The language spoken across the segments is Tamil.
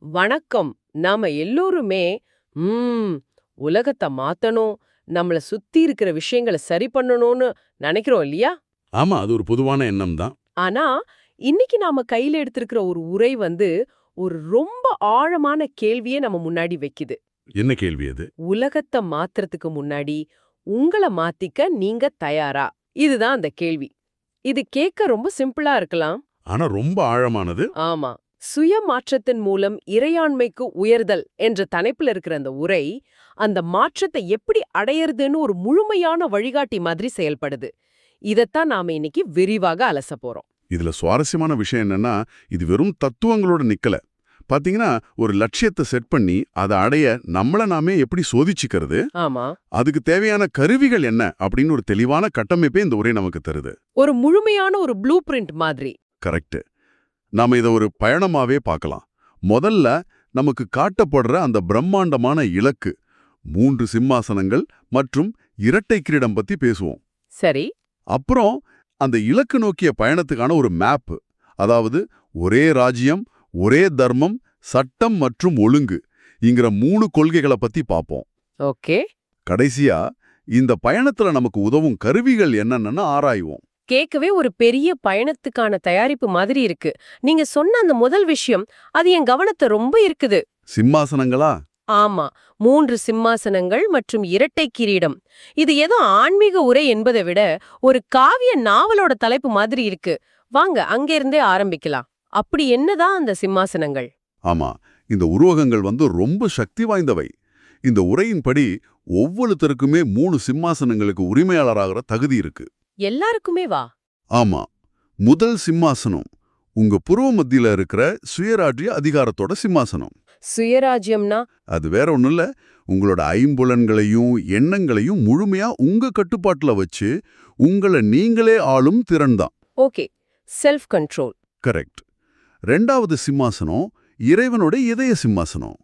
வணக்கம். நாம எல்லோருமே ம் உலகத்த மாத்தணும், நம்மள சுத்தி இருக்கிற விஷயங்கள சரி பண்ணணும்னு நினைக்கிறோம் இல்லையா? ஆமா, அது ஒரு பொதுவான எண்ணம் தான். ஆனா, இன்னைக்கு நாம கையில எடுத்திருக்கிற ஒரு உரை ஒரு ரொம்ப ஆழமான கேள்விய நம்ம முன்னாடி வைக்குது. என்ன கேள்வி அது? உலகத்த மாத்துறதுக்கு முன்னாடி உங்கள மாத்திக்க நீங்க தயாரா? இதுதான் அந்த கேள்வி. இது கேட்க ரொம்ப சிம்பிளா இருக்கலாம். ஆனா ரொம்ப ஆழமானது. ஆமா. சுய மாற்றத்தின் மூலம் இறையாண்மைக்கு உயர்தல் என்ற தலைப்புல இருக்கிற அந்த உரை, அந்த மாற்றத்தை எப்படி அடையறதுன்னு ஒரு முழுமையான வழிகாட்டி மாதிரி செயல்படுது. இதத்தான் நாம இன்னைக்கு விரிவாக அலசப் போறோம். இதுல சுவாரஸ்யமான விஷயம் என்னன்னா, இது வெறும் தத்துவங்களோட நிக்கல. பாத்தீங்கன்னா, ஒரு லட்சியத்தை செட் பண்ணி அதை அடைய நம்மள நாமே எப்படி சோதிச்சுக்கிறது, ஆமா. அதுக்கு தேவையான கருவிகள் என்ன அப்படின்னு ஒரு தெளிவான கட்டமைப்பே இந்த உரை நமக்கு தருது. ஒரு முழுமையான ஒரு ப்ளூ பிரிண்ட் மாதிரி. கரெக்ட். நாம இதை ஒரு பயணமாவே பார்க்கலாம். முதல்ல நமக்கு காட்டப்படுற அந்த பிரம்மாண்டமான இலக்கு, 3 சிம்மாசனங்கள் மற்றும் இரட்டை கிரீடம் பத்தி பேசுவோம். சரி. அப்புறம் அந்த இலக்கு நோக்கிய பயணத்துக்கான ஒரு மேப், அதாவது ஒரே ராஜ்யம், ஒரே தர்மம், சட்டம் மற்றும் ஒழுங்கு இங்கிற 3 கொள்கைகளை பத்தி பார்ப்போம். ஓகே. கடைசியா இந்த பயணத்துல நமக்கு உதவும் கருவிகள் என்னன்னு ஆராய்வோம். கேட்கவே ஒரு பெரிய பயணத்துக்கான தயாரிப்பு மாதிரி இருக்கு. நீங்க சொன்ன அந்த முதல் விஷயம், அது என் கவனத்தை ரொம்ப இருக்குது. சிம்மாசனங்களா? ஆமா. 3 சிம்மாசனங்கள் மற்றும் இரட்டை கிரீடம். இது ஏதோ ஆன்மீக உரை என்பதை விட ஒரு காவிய நாவலோட தலைப்பு மாதிரி இருக்கு. வாங்க அங்கிருந்தே ஆரம்பிக்கலாம். அப்படி என்னதான் அந்த சிம்மாசனங்கள்? ஆமா, இந்த உருவகங்கள் ரொம்ப சக்தி வாய்ந்தவை. இந்த உரையின்படி ஒவ்வொருத்தருக்குமே 3 சிம்மாசனங்களுக்கு உரிமையாளராகிற தகுதி இருக்கு. எல்லாருக்குமே வா? ஆமா. முதல் சிம்மாசனம் உங்க புருவ மத்தியில இருக்கிற சுயராஜ்ய அதிகாரத்தோட சிம்மாசனம். சுயராஜ்யம்னா? அது வேற ஒண்ணும் இல்ல. உங்களோட ஐம்புலன்களையும் எண்ணங்களையும் முழுமையா உங்க கட்டுப்பாட்டுல வச்சு உங்களை நீங்களே ஆளும் திறன் தான். ஓகே. Self control. கரெக்ட். 2வது சிம்மாசனம் இறைவனோட இதய சிம்மாசனம்.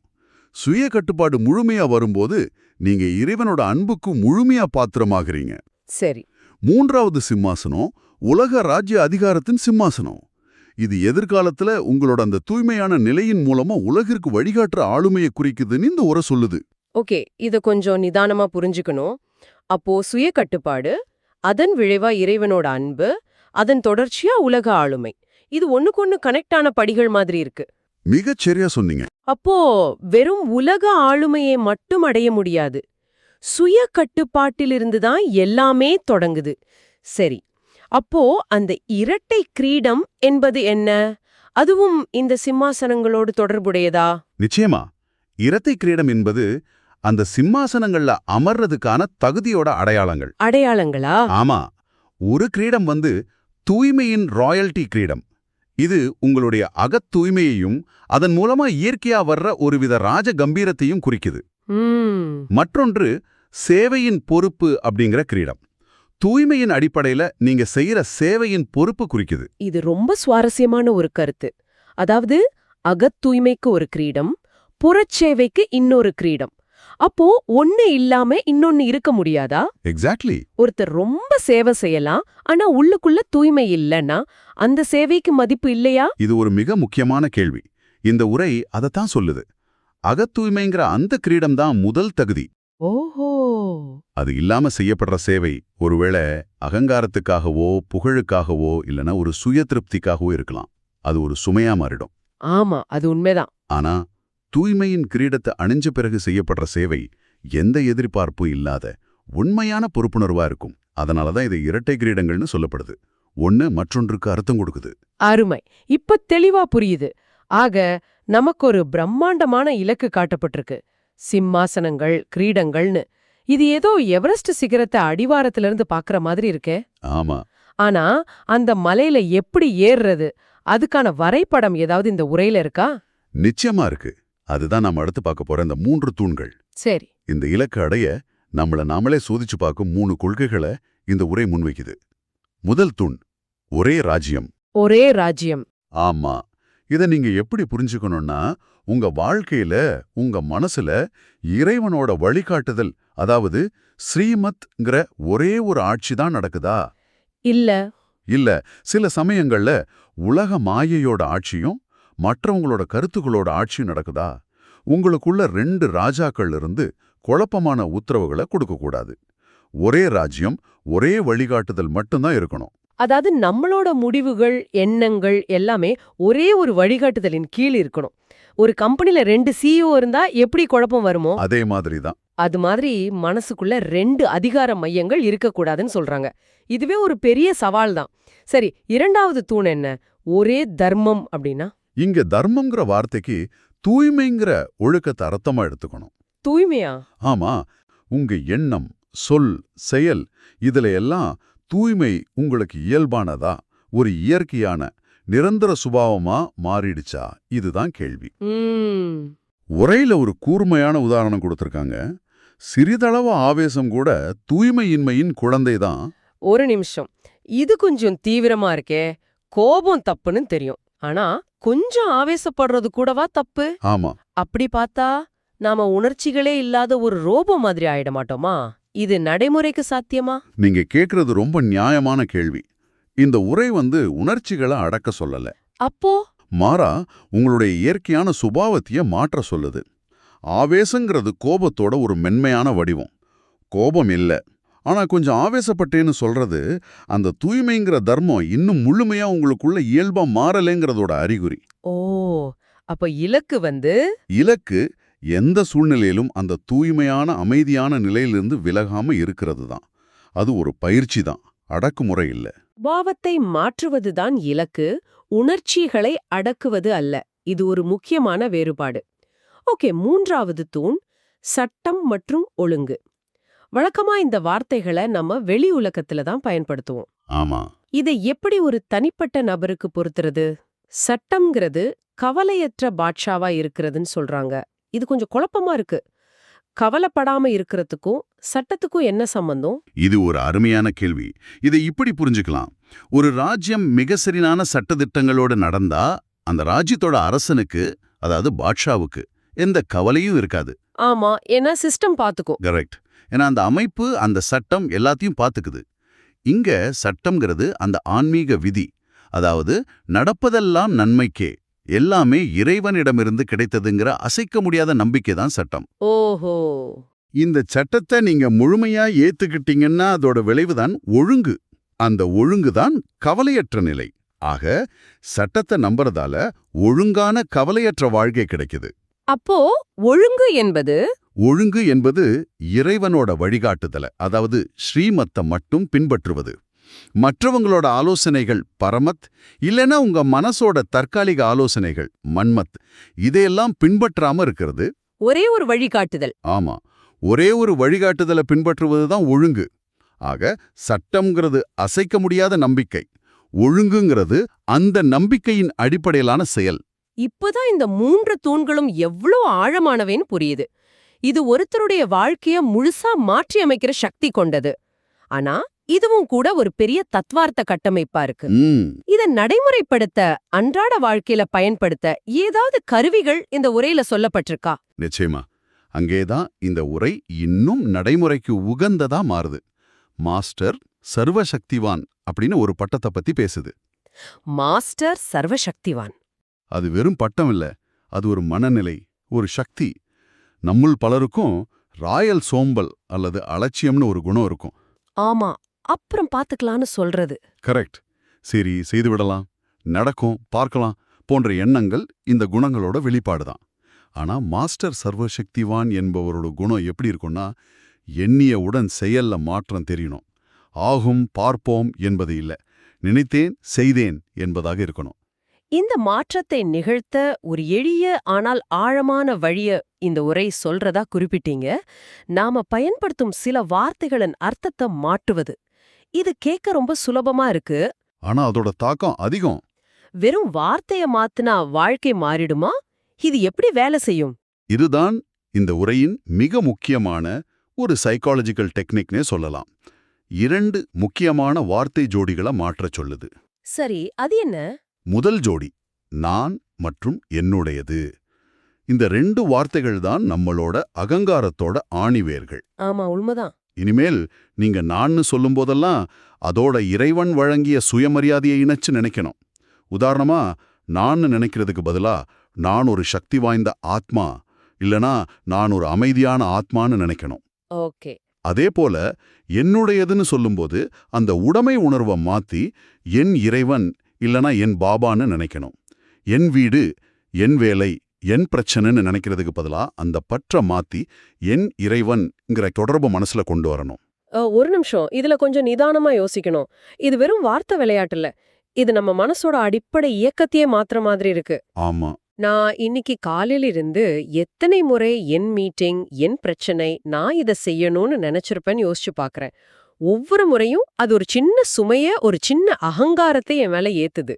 சுய கட்டுப்பாடு முழுமையா வரும்போது நீங்க இறைவனோட அன்புக்கு முழுமையா பாத்திரமாகறீங்க. சரி. 3வது சிம்மாசனம் உலக ராஜ்ய அதிகாரத்தின் சிம்மாசனம். இது எதிர்காலத்துல உங்களோட அந்த தூய்மையான நிலையின் மூலமா உலகிற்கு வழிகாட்டுற ஆளுமையை குறிக்குதுன்னு இந்த உரை சொல்லுது. ஓகே. இத கொஞ்சம் நிதானமா புரிஞ்சுக்கணும். அப்போ சுய கட்டுப்பாடு, அதன் விளைவா இறைவனோட அன்பு, அதன் தொடர்ச்சியா உலக ஆளுமை. இது ஒண்ணுக்கொண்ணு கனெக்ட் ஆன படிகள் மாதிரி இருக்கு. மிகச் சரியா சொன்னீங்க. அப்போ வெறும் உலக ஆளுமையை மட்டும் அடைய முடியாது. சுய கட்டுப்பாட்டிலிருந்து தான் எல்லாமே தொடங்குது. சரி. அப்போ அந்த இரட்டை கிரீடம் என்பது என்ன? அதுவும் இந்த சிம்மாசனங்களோடு தொடர்புடையதா? நிச்சயமா. இரட்டை கிரீடம் என்பது அந்த சிம்மாசனங்கள்ல அமர்றதுக்கான தகுதியோட அடையாளங்கள். அடையாளங்களா? ஆமா. ஒரு கிரீடம் தூய்மையின் ராயல்டி கிரீடம். இது உங்களுடைய அகத் தூய்மையையும் அதன் மூலமா இயற்கையா வர்ற ஒருவித ராஜ கம்பீரத்தையும் குறிக்குது. மற்றொன்று சேவையின் பொறுப்பு அப்படிங்கிற கிரீடம். தூய்மையின் அடிப்படையில நீங்க செய்யற சேவையின் பொறுப்பு குறிக்குது. இது ரொம்ப சுவாரஸ்யமான ஒரு கருத்து. அதாவது அகத் தூய்மைக்கு ஒரு கிரீடம், புறச்சேவைக்கு இன்னொரு கிரீடம். அப்போ ஒண்ணு இல்லாம இன்னொன்னு இருக்க முடியாதா? எக்ஸாக்ட்லி. ஒருத்தர் ரொம்ப சேவை செய்யலாம், ஆனா உள்ளுக்குள்ள தூய்மை இல்லைன்னா அந்த சேவைக்கு மதிப்பு இல்லையா? இது ஒரு மிக முக்கியமான கேள்வி. இந்த உரை அதைத்தான் சொல்லுது. அகத் தூய்மைங்கிற அந்த கிரீடம் தான் முதல் தகுதி. ஓஹோ. அது இல்லாம செய்யப்படுற சேவை ஒருவேளை அகங்காரத்துக்காகவோ புகழுக்காகவோ இல்லனா ஒரு சுய திருப்திக்காகவோ இருக்கலாம். அது ஒரு சுமையா மாறிடும். ஆமா, அது உண்மைதான். ஆனா தூய்மையின் கிரீடத்தை அணிஞ்ச பிறகு செய்யப்படுற சேவை எந்த எதிர்பார்ப்பும் இல்லாத உண்மையான பொறுப்புணர்வா இருக்கும். அதனாலதான் இது இரட்டை கிரீடங்கள்னு சொல்லப்படுது. ஒண்ணு மற்றொன்றுக்கு அர்த்தம் கொடுக்குது. அருமை. இப்ப தெளிவா புரியுது. ஆக நமக்கு ஒரு பிரம்மாண்டமான இலக்கு காட்டப்பட்டிருக்கு. சிம்மாசனங்கள், கிரீடங்கள்னு. இது ஏதோ எவரெஸ்ட் சிகரத்தை அடிவாரத்திலிருந்து பாக்குற மாதிரி இருக்கே. ஆமா. ஆனா அந்த மலையில எப்படி ஏறுறது, அதுக்கான வரைபடம் ஏதாவது இந்த உரையில இருக்கா? நிச்சயமா இருக்கு. அதுதான் நாம அடுத்து பார்க்க போற இந்த 3 தூண்கள். சரி. இந்த இலக்கு அடைய நம்மள நாமளே சோதிச்சு பார்க்கும் 3 கொள்கைகளை இந்த உரை முன்வைக்குது. முதல் தூண் ஒரே ராஜ்யம். ஒரே ராஜ்யம். ஆமா. இத நீங்க எப்படி புரிஞ்சுக்கணும்னா, உங்க வாழ்க்கையில உங்க மனசுல இறைவனோட வழிகாட்டுதல், அதாவது ஸ்ரீமத்ங்கிற ஒரே ஒரு ஆட்சி தான் நடக்குதா? இல்ல. இல்ல, சில சமயங்கள்ல உலக மாயையோட ஆட்சியும் மற்றவங்களோட கருத்துக்களோட ஆட்சி நடக்குதா? உங்களுக்குள்ள 2 ராஜாக்கள் இருந்து குழப்பமான உத்தரவுகளை கொடுக்கக்கூடாது. ஒரே ராஜ்யம், ஒரே வழிகாட்டுதல் மட்டும்தான் இருக்கணும். அதாவது நம்மளோட முடிவுகள், எண்ணங்கள் எல்லாமே ஒரே ஒரு வழிகாட்டுதலின் கீழ் இருக்கணும். ஒரு கம்பெனில 2 CEO இருந்தா எப்படி குழப்பம் வருமோ அதே மாதிரி தான். அது மாதிரி மனசுக்குள்ள 2 அதிகார மையங்கள் இருக்கக்கூடாதுன்னு சொல்றாங்க. இதுவே ஒரு பெரிய சவால் தான். சரி, 2வது தூண் என்ன? ஒரே தர்மம் அப்படின்னா? இங்க தர்மம்ங்கிற வார்த்தைக்கு தூய்மைங்கிற ஒழுக்கத்தை அர்த்தமா எடுத்துக்கணும். தூய்மையா? ஆமா, உங்க எண்ணம், சொல், செயல் இதுல எல்லாம் தூய்மை உங்களுக்கு இயல்பானதா, ஒரு இயற்கையான நிரந்தர சுபாவமா மாறிடுச்சா? இதுதான் கேள்வி. உரையில ஒரு கூர்மையான உதாரணம் கொடுத்திருக்காங்க. சிறிதளவு ஆவேசம் கூட தூய்மையின்மையின் குழந்தைதான். ஒரு நிமிஷம், இது கொஞ்சம் தீவிரமா இருக்கே. கோபம் தப்புன்னு தெரியும், ஆனா கொஞ்சம் ஆவேசப்படுறது கூடவா தப்பு? ஆமா, அப்படி பார்த்தா நாம உணர்ச்சிகளே இல்லாத ஒரு ரோபோ மாதிரி ஆயிட மாட்டோமா? இது நடைமுறைக்கு சாத்தியமா? நீங்க கேக்குறது ரொம்ப நியாயமான கேள்வி. இந்த உரை உணர்ச்சிகளை அடக்க சொல்லல. அப்போ மாறா உங்களுடைய இயற்கையான சுபாவத்தைய மாற்ற சொல்லுது. ஆவேசங்கிறது கோபத்தோட ஒரு மென்மையான வடிவம். கோபம் இல்ல, ஆனா கொஞ்சம் ஆவேசப்பட்டேன்னு சொல்றது அந்த தூய்மைங்கிற தர்மம் இன்னும் முழுமையா உங்களுக்குள்ள இயல்பா மாறலேங்கிறதோட அறிகுறி. ஓ, அப்ப இலக்கு இலக்கு எந்த சூழ்நிலையிலும் அந்த தூய்மையான அமைதியான நிலையிலிருந்து விலகாம இருக்கிறது தான். அது ஒரு பயிற்சி தான், அடக்குமுறை இல்ல. பாவத்தை மாற்றுவதுதான் இலக்கு, உணர்ச்சிகளை அடக்குவது அல்ல. இது ஒரு முக்கியமான வேறுபாடு. ஓகே, 3வது தூண் சட்டம் மற்றும் ஒழுங்கு. வழக்கமா இந்த வார்த்தைகளை நம்ம வெளி உலகத்துல தான் பயன்படுத்துவோம். ஆமா, இதை எப்படி ஒரு தனிப்பட்ட நபருக்கு பொறுத்துறது? சட்டம்ங்கிறது கவலையற்ற பாட்ஷாவா இருக்கிறதுன்னு சொல்றாங்க. இது கொஞ்சம் குழப்பமா இருக்கு. கவலைப்படாம இருக்கிறதுக்கும் சட்டத்துக்கும் என்ன சம்பந்தம்? இது ஒரு அருமையான கேள்வி. இதை இப்படி புரிஞ்சுக்கலாம். ஒரு ராஜ்யம் மிக சரியான சட்டதிட்டங்களோடு நடந்தா அந்த ராஜ்யத்தோட அரசனுக்கு, அதாவது பாட்ஷாவுக்கு எந்த கவலையும் இருக்காது. ஆமா, ஏன்னா சிஸ்டம் பாத்துக்கும். கரெக்ட். ஏன்னா அந்த அமைப்பு, அந்த சட்டம் எல்லாத்தையும் பாத்துக்குது. இங்க சட்டம்ங்கிறது அந்த ஆன்மீக விதி, அதாவது நடப்பதெல்லாம் நன்மைக்கே, எல்லாமே இறைவனிடமிருந்து கிடைத்ததுங்கிற அசைக்க முடியாத நம்பிக்கை தான் சட்டம். ஓஹோ, இந்த சட்டத்தை நீங்க முழுமையா ஏத்துக்கிட்டீங்கன்னா அதோட விளைவுதான் ஒழுங்கு. அந்த ஒழுங்கு தான் கவலையற்ற நிலை. ஆக சட்டத்தை நம்புறதால ஒழுங்கான கவலையற்ற வாழ்க்கை கிடைக்குது. அப்போ ஒழுங்கு என்பது இறைவனோட வழிகாட்டுதல, அதாவது ஸ்ரீமத்தை மட்டும் பின்பற்றுவது. மற்றவங்களோட ஆலோசனைகள் பரமத், இல்லைன்னா உங்க மனசோட தற்காலிக ஆலோசனைகள் மன்மத், இதையெல்லாம் பின்பற்றாம இருக்கிறது. ஒரே ஒரு வழிகாட்டுதல். ஆமா, ஒரே ஒரு வழிகாட்டுதலை பின்பற்றுவதுதான் ஒழுங்கு. ஆக சட்டம்ங்கிறது அசைக்க முடியாத நம்பிக்கை, ஒழுங்குங்கிறது அந்த நம்பிக்கையின் அடிப்படையிலான செயல். இப்பதான் இந்த 3 தூண்களும் எவ்வளோ ஆழமானவேன்னு புரியுது. இது ஒருத்தருடைய வாழ்க்கைய முழுசா மாற்றி அமைக்கிற சக்தி கொண்டது. ஆனா இதுவும் கூட ஒரு பெரிய தத்வார்த்த கட்டமைப்பா இருக்கு. இத நடைமுறைப்படுத்த, அன்றாட வாழ்க்கையில பயன்படுத்த ஏதாவது கருவிகள் இந்த உரையில சொல்லப்பட்டிருக்கா? நிச்சயமா. அங்கேதான் இந்த உரை இன்னும் நடைமுறைக்கு உகந்ததா மாறுது. மாஸ்டர் சர்வசக்திவான் அப்படின்னு ஒரு பட்டத்தை பத்தி பேசுது. மாஸ்டர் சர்வசக்திவான். அது வெறும் பட்டம் இல்ல, அது ஒரு மனநிலை, ஒரு சக்தி. நம்முள் பலருக்கும் ராயல் சோம்பல் அல்லது அலட்சியம்னு ஒரு குணம் இருக்கும். ஆமா, அப்புறம் பாத்துக்கலான்னு சொல்றது. கரெக்ட். சரி, செய்துவிடலாம், நடக்கும், பார்க்கலாம் போன்ற எண்ணங்கள் இந்த குணங்களோட வெளிப்பாடுதான். ஆனா மாஸ்டர் சர்வசக்திவான் என்பவரோட குணம் எப்படி இருக்கும்னா, எண்ணியவுடன் செயல்ல மாற்றம் தெரியணும். ஆகும் பார்ப்போம் என்பது இல்ல, நினைத்தேன் செய்தேன் என்பதாக இருக்கணும். இந்த மாற்றத்தை நிகழ்த்த ஒரு எளிய ஆனால் ஆழமான வழிய இந்த உரை சொல்றதா குறிப்பிட்டீங்க. நாம பயன்படுத்தும் சில வார்த்தைகளின் அர்த்தத்தை மாற்றுவது. இது கேட்க ரொம்ப சுலபமா இருக்கு. ஆனா அதோட தாக்கம் அதிகம். வெறும் வார்த்தைய மாத்துனா வாழ்க்கை மாறிடுமா? இது எப்படி வேலை செய்யும்? இதுதான் இந்த உரையின் மிக முக்கியமான ஒரு சைக்காலஜிக்கல் டெக்னிக்னே சொல்லலாம். 2 முக்கியமான வார்த்தை ஜோடிகளை மாற்றச் சொல்லுது. சரி, அது என்ன? முதல் ஜோடி நான் மற்றும் என்னுடையது. இந்த 2 வார்த்தைகள் தான் நம்மளோட அகங்காரத்தோட ஆணிவேர்கள். ஆமா, உண்மைதான். இனிமேல் நீங்க நான்னு சொல்லும்போதெல்லாம் அதோட இறைவன் வழங்கிய சுயமரியாதையை இணைச்சு நினைக்கணும். உதாரணமா, நான் நினைக்கிறதுக்கு பதிலா நான் ஒரு சக்தி வாய்ந்த ஆத்மா இல்லனா நான் ஒரு அமைதியான ஆத்மான்னு நினைக்கணும். ஓகே. அதே போல என்னுடையதுன்னு சொல்லும்போது அந்த உடைமை உணர்வை மாத்தி என் இறைவன் இல்லனா என் பாபான்னு நினைக்கணும். என் வீடு, என் வேலை, என் பிரச்சனைன்னு நினைக்கிறதுக்கு பதிலா அந்த பற்ற மாத்தி என் இறைவன்ங்கிற தொடர்பு மனசுல கொண்டு வரணும். ஒரு நிமிஷம், இதுல கொஞ்சம் நிதானமா யோசிக்கணும். இது வெறும் வார்த்தை விளையாட்டு இல்ல. இது நம்ம மனசோட அடிப்படை இயக்கத்தையே மாத்துற மாதிரி இருக்கு. ஆமா. நான் இன்னைக்கு காலையில இருந்து எத்தனை முறை என் மீட்டிங், என் பிரச்சனை, நான் இத செய்யணும்னு நினைச்சிருப்பேன்னு யோசிச்சு பார்க்கறேன். ஒவ்வொரு முறையும் அது ஒரு சின்ன சுமைய, ஒரு சின்ன அகங்காரத்தை என் மேல ஏத்துது.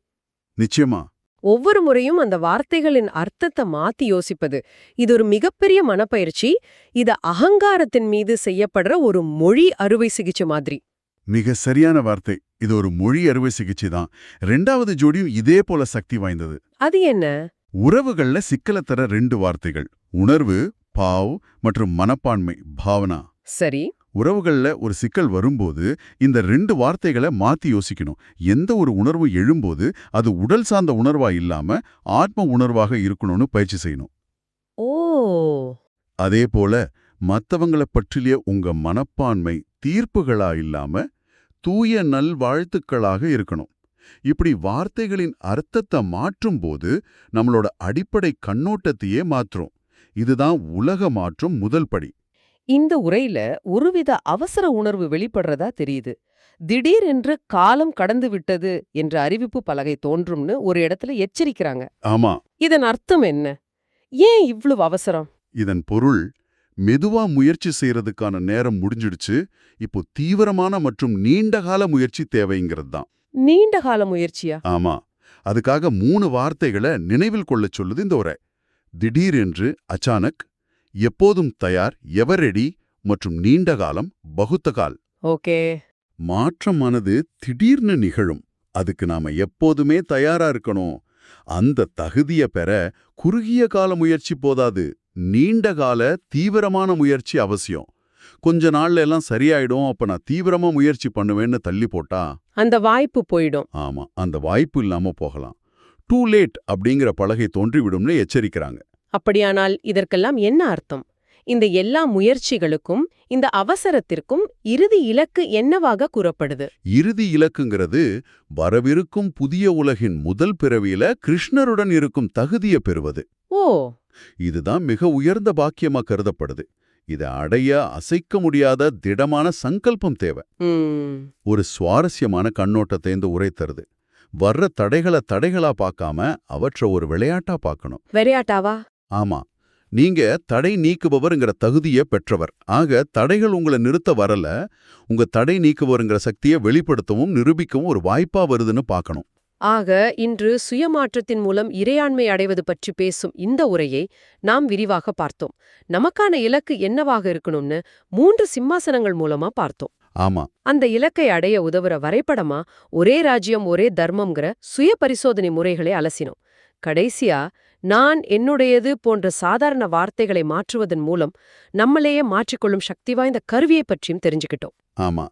நிச்சயமா. ஒவ்வொரு முறையும் அந்த வார்த்தைகளின் அர்த்தத்தை மாத்தி யோசிப்பது, இது ஒரு மிகப்பெரிய மனப்பயிற்சி. இது அகங்காரத்தின் மீது செய்யப்படுற ஒரு மொழி அறுவை சிகிச்சை மாதிரி. மிக சரியான வார்த்தை. இது ஒரு மொழி அறுவை சிகிச்சை தான். 2வது ஜோடியும் இதே போல சக்தி வாய்ந்தது. அது என்ன? உறவுகள்ல சிக்கல தர 2 வார்த்தைகள்: உணர்வு, பாவ், மற்றும் மனப்பான்மை, பாவனா. சரி. உறவுகள்ல ஒரு சிக்கல் வரும்போது இந்த 2 வார்த்தைகளை மாத்தி யோசிக்கணும். எந்த ஒரு உணர்வு எழும்போது அது உடல் சார்ந்த உணர்வா இல்லாம ஆத்ம உணர்வாக இருக்கணும்னு பயிற்சி செய்யணும். ஓ. அதே போல மத்தவங்கள பற்றிய உங்க மனப்பான்மை தீர்ப்புகளா இல்லாம தூய நல்வாழ்த்துக்களாக இருக்கணும். இப்படி வார்த்தைகளின் அர்த்தத்தை மாற்றும்போது நம்மளோட அடிப்படை கண்ணோட்டத்தையே மாற்றும். இதுதான் உலக மாற்றும் முதல் படி. இந்த உரையில ஒருவித அவசர உணர்வு வெளிப்படுறதா தெரியுது. திடீரென்று காலம் கடந்து விட்டது என்ற அறிவிப்பு பலகை தோன்றும்னு ஒரு இடத்துல எச்சரிக்கிறாங்க. ஆமா. இதன் அர்த்தம் என்ன? ஏன் இவ்வளவு அவசரம்? இதன் பொருள், மெதுவா முயற்சி செய்யறதுக்கான நேரம் முடிஞ்சிடுச்சு, இப்போ தீவிரமான மற்றும் நீண்டகால முயற்சி தேவைங்கிறது தான். நீண்ட கால முயற்சியா? ஆமா. அதுக்காக 3 வார்த்தைகளை நினைவில் கொள்ளச் சொல்லுது இந்த உரை. திடீரென்று, அச்சானக், எப்போதும் தயார், எவர் ரெடி, மற்றும் நீண்ட காலம், பகுத்தகால். ஓகே. மாற்றமானது திடீர்னு நிகழும். அதுக்கு நாம எப்போதுமே தயாரா இருக்கணும். அந்த தகுதியை பெற குறுகிய கால முயற்சி போதாது, நீண்ட கால தீவிரமான முயற்சி அவசியம். கொஞ்ச நாள்ல எல்லாம் சரியாயிடும், அப்ப நான் தீவிரமா முயற்சி பண்ணுவேன்னு தள்ளி போட்டா அந்த வாய்ப்பு போயிடும். ஆமா, அந்த வாய்ப்பு இல்லாம போகலாம். டூ லேட் அப்படிங்கிற பலகை தோன்றிவிடும்னு எச்சரிக்கிறாங்க. அப்படியானால் இதற்கெல்லாம் என்ன அர்த்தம்? இந்த எல்லா முயற்சிகளுக்கும், இந்த அவசரத்திற்கும் இறுதி இலக்கு என்னவாக கூறப்படுது? இறுதி இலக்குங்கிறது வரவிருக்கும் புதிய உலகின் முதல் பிறவியில கிருஷ்ணருடன் இருக்கும் தகுதியை பெறுவது. ஓ. இதுதான் மிக உயர்ந்த பாக்கியமா கருதப்படுது. இதை அடைய அசைக்க முடியாத திடமான சங்கல்பம் தேவை. ஒரு சுவாரஸ்யமான கண்ணோட்டத்தை இந்த உரை தருது. வர்ற தடைகளை தடைகளா பார்க்காம அவற்றை ஒரு விளையாட்டா பார்க்கணும். விளையாட்டாவா? ஆமா. நீங்க தடை நீக்குபவர்ங்கிற தகுதியை பெற்றவர். ஆக தடைகள் உங்களை நிறுத்த வரல, உங்க தடை நீக்குபவர்ங்கிற சக்தியை வெளிப்படுத்தவும் நிரூபிக்கவும் ஒரு வாய்ப்பா வருதுன்னு பார்க்கணும். ஆக இன்று சுயமாற்றத்தின் மூலம் இறையாண்மை அடைவது பற்றி பேசும் இந்த உரையை நாம் விரிவாக பார்த்தோம். நமக்கான இலக்கு என்னவாக இருக்கணும்னு 3 சிம்மாசனங்கள் மூலமா பார்த்தோம். ஆமா. அந்த இலக்கை அடைய உதவுற வரைபடமா ஒரே ராஜ்யம் ஒரே தர்மம்ங்கிற சுய பரிசோதனை முறைகளை அலசினோம். கடைசியா நான், என்னுடையது போன்ற சாதாரண வார்த்தைகளை மாற்றுவதன் மூலம் நம்மளையே மாற்றிக்கொள்ளும் சக்தி வாய்ந்த கருவியை பற்றியும் தெரிஞ்சுக்கிட்டோம். ஆமா.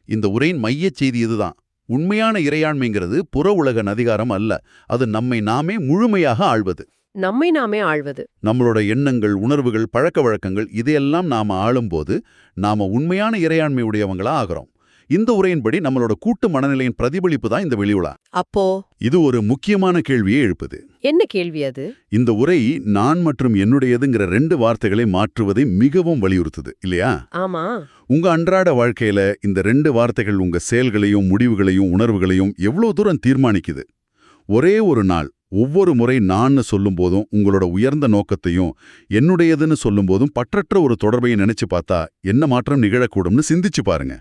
இந்த உரையின் மையச் செய்தி இதுதான். உண்மையான இறையாண்மைங்கிறது புற உலக அதிகாரம் அல்ல. அது நம்மை நாமே முழுமையாக ஆள்வது. நம்மை நாமே ஆள்வது. நம்மளோட எண்ணங்கள், உணர்வுகள், பழக்க வழக்கங்கள் இதையெல்லாம் நாம ஆளும்போது நாம உண்மையான இறையாண்மை உடையவங்களா ஆகிறோம். இந்த உரையின்படி நம்மளோட கூட்டு மனநிலையின் பிரதிபலிப்பு தான் இந்த வெளியுலா. அப்போ இது ஒரு முக்கியமான கேள்வியை எழுப்புது. என்ன கேள்வி அது? இந்த உரை நான் மற்றும் என்னுடையதுங்கிற 2 வார்த்தைகளை மாற்றுவதை மிகவும் வலியுறுத்துது இல்லையா? ஆமா. உங்க அன்றாட வாழ்க்கையில இந்த 2 வார்த்தைகள் உங்க செயல்களையும் முடிவுகளையும் உணர்வுகளையும் எவ்வளவு தூரம் தீர்மானிக்குது? ஒரே ஒரு நாள் ஒவ்வொரு முறை நான் சொல்லும் போதும் உங்களோட உயர்ந்த நோக்கத்தையும் என்னுடையதுன்னு சொல்லும் போதும் பற்றற்ற ஒரு தொடர்பையும் நினைச்சு பார்த்தா என்ன மாற்றம் நிகழக்கூடும்னு சிந்திச்சு பாருங்க.